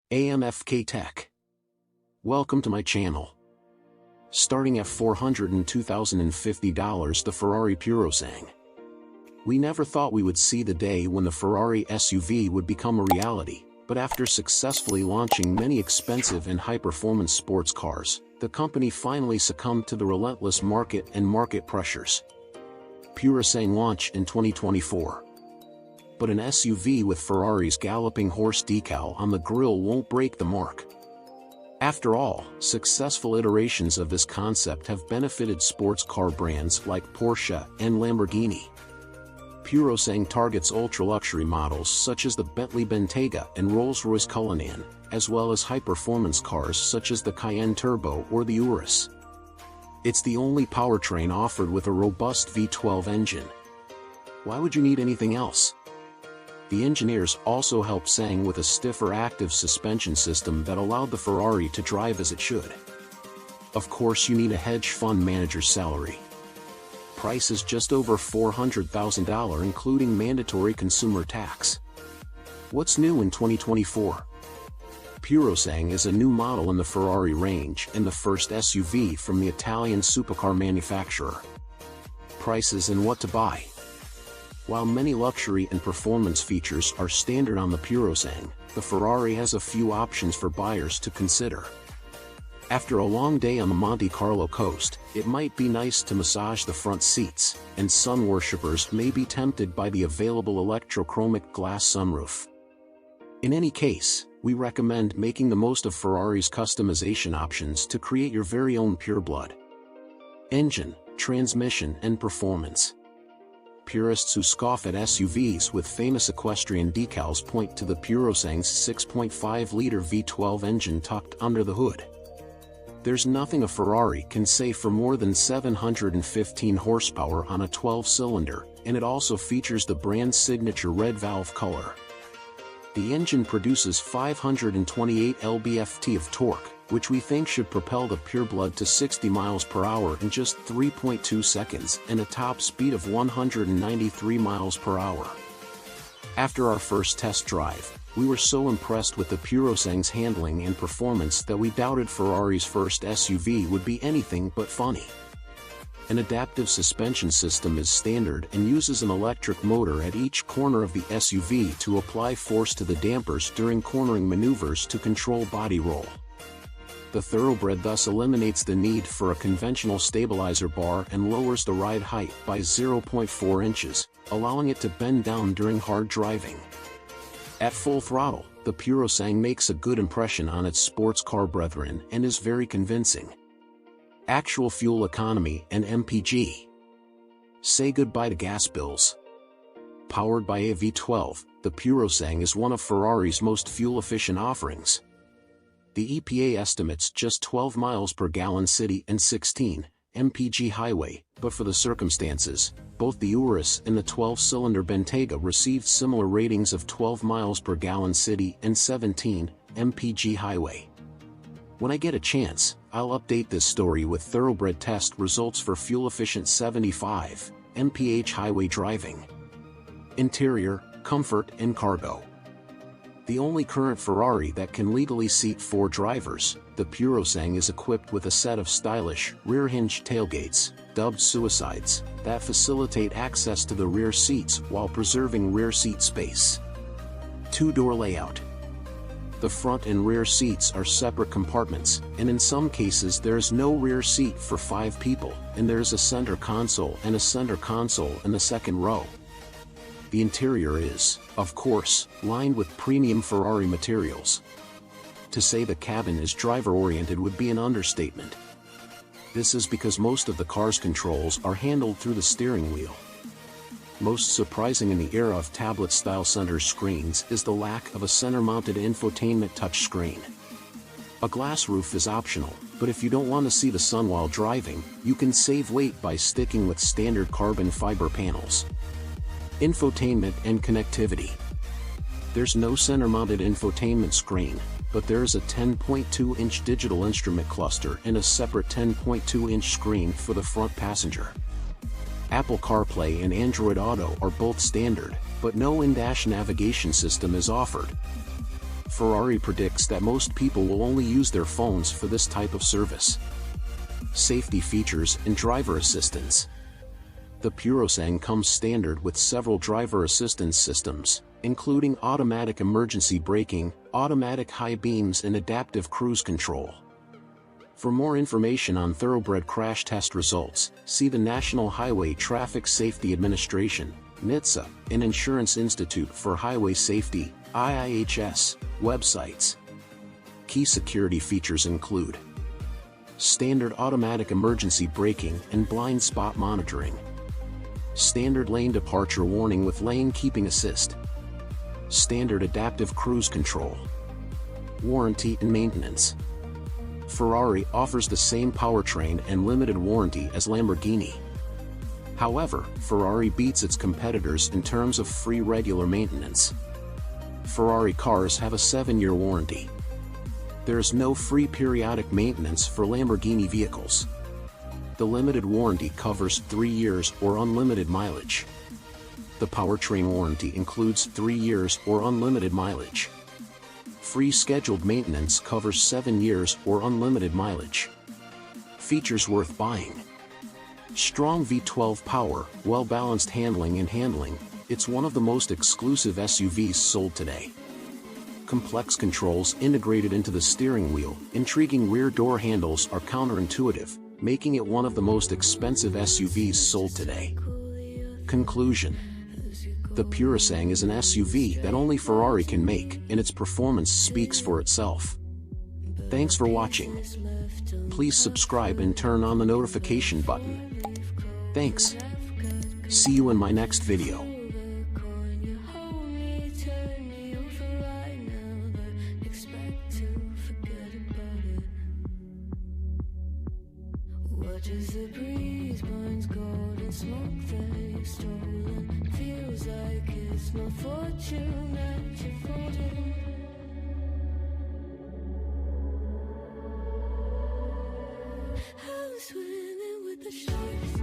AMFK Tech. Welcome to my channel. Starting at $402,050, the Ferrari Purosangue. We never thought we would see the day when the Ferrari SUV would become a reality, but after successfully launching many expensive and high-performance sports cars, the company finally succumbed to the relentless market and market pressures. Purosangue launched in 2024. But an SUV with Ferrari's galloping horse decal on the grille won't break the mark. After all, successful iterations of this concept have benefited sports car brands like Porsche and Lamborghini. Purosangue targets ultra-luxury models such as the Bentley Bentayga and Rolls-Royce Cullinan, as well as high-performance cars such as the Cayenne Turbo or the Urus. It's the only powertrain offered with a robust V12 engine. Why would you need anything else? The engineers also helped Sangue with a stiffer active suspension system that allowed the Ferrari to drive as it should. Of course, you need a hedge fund manager's salary. Price is just over $400,000 including mandatory consumer tax. What's new in 2024? Purosangue is a new model in the Ferrari range and the first SUV from the Italian supercar manufacturer. Prices and what to buy. While many luxury and performance features are standard on the Purosangue, the Ferrari has a few options for buyers to consider. After a long day on the Monte Carlo coast, it might be nice to massage the front seats, and sun worshippers may be tempted by the available electrochromic glass sunroof. In any case, we recommend making the most of Ferrari's customization options to create your very own pureblood. Engine, transmission and performance. Purists who scoff at SUVs with famous equestrian decals point to the Purosangue's 6.5-liter V12 engine tucked under the hood. There's nothing a Ferrari can say for more than 715 horsepower on a 12-cylinder, and it also features the brand's signature red valve color. The engine produces 528 lb-ft of torque, which we think should propel the pureblood to 60 miles per hour in just 3.2 seconds and a top speed of 193 miles per hour. After our first test drive, we were so impressed with the Purosangue's handling and performance that we doubted Ferrari's first SUV would be anything but funny. An adaptive suspension system is standard and uses an electric motor at each corner of the SUV to apply force to the dampers during cornering maneuvers to control body roll. The Thoroughbred thus eliminates the need for a conventional stabilizer bar and lowers the ride height by 0.4 inches, allowing it to bend down during hard driving. At full throttle, the Purosangue makes a good impression on its sports car brethren and is very convincing. Actual fuel economy and MPG. Say goodbye to gas bills. Powered by a V12, the Purosangue is one of Ferrari's most fuel-efficient offerings. The EPA estimates just 12 miles per gallon city and 16 mpg highway, but for the circumstances, both the Urus and the 12-cylinder Bentayga received similar ratings of 12 miles per gallon city and 17 mpg highway. When I get a chance, I'll update this story with Thoroughbred test results for fuel-efficient 75 mph highway driving. Interior, comfort and cargo. The only current Ferrari that can legally seat 4 drivers, the Purosangue is equipped with a set of stylish, rear-hinged tailgates, dubbed suicides, that facilitate access to the rear seats while preserving rear seat space. 2-door layout. The front and rear seats are separate compartments, and in some cases there is no rear seat for 5 people, and there is a center console and a center console in the second row. The interior is, of course, lined with premium Ferrari materials. To say the cabin is driver-oriented would be an understatement. This is because most of the car's controls are handled through the steering wheel. Most surprising in the era of tablet-style center screens is the lack of a center-mounted infotainment touchscreen. A glass roof is optional, but if you don't want to see the sun while driving, you can save weight by sticking with standard carbon fiber panels. Infotainment and connectivity. There's no center-mounted infotainment screen, but there is a 10.2-inch digital instrument cluster and a separate 10.2-inch screen for the front passenger. Apple CarPlay and Android Auto are both standard, but no in-dash navigation system is offered. Ferrari predicts that most people will only use their phones for this type of service. Safety features and driver assistance. The Purosangue comes standard with several driver assistance systems, including automatic emergency braking, automatic high beams and adaptive cruise control. For more information on thoroughbred crash test results, see the National Highway Traffic Safety Administration, NHTSA, and Insurance Institute for Highway Safety, IIHS, websites. Key security features include standard automatic emergency braking and blind spot monitoring, standard lane departure warning with lane keeping assist, standard adaptive cruise control. Warranty and maintenance. Ferrari offers the same powertrain and limited warranty as Lamborghini. However, Ferrari beats its competitors in terms of free regular maintenance. Ferrari cars have a 7-year warranty. There is no free periodic maintenance for Lamborghini vehicles. The limited warranty covers 3 years or unlimited mileage. The powertrain warranty includes 3 years or unlimited mileage. Free scheduled maintenance covers 7 years or unlimited mileage. Features worth buying. Strong V12 power, well-balanced handling and handling, it's one of the most exclusive SUVs sold today. Complex controls integrated into the steering wheel, intriguing rear door handles are counterintuitive, making it one of the most expensive SUVs sold today. Conclusion. The Purosangue is an SUV that only Ferrari can make, and its performance speaks for itself. Thanks for watching. Please subscribe and turn on the notification button. Thanks. See you in my next video. Watches the breeze, burns gold and smoke that you've stolen. Feels like it's my fortune that you're folding. I'm swimming with the sharks.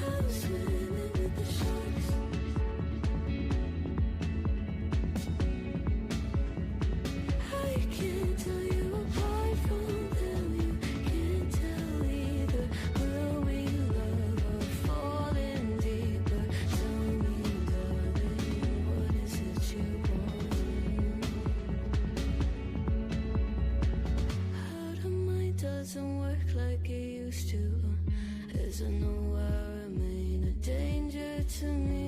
I'm swimming with the sharks. I can't tell you apart from them. You can't tell either. Will we love or fall in deeper? Tell me, darling, what is it you want? How the mind doesn't work like it used to. As I know I remain a danger to me.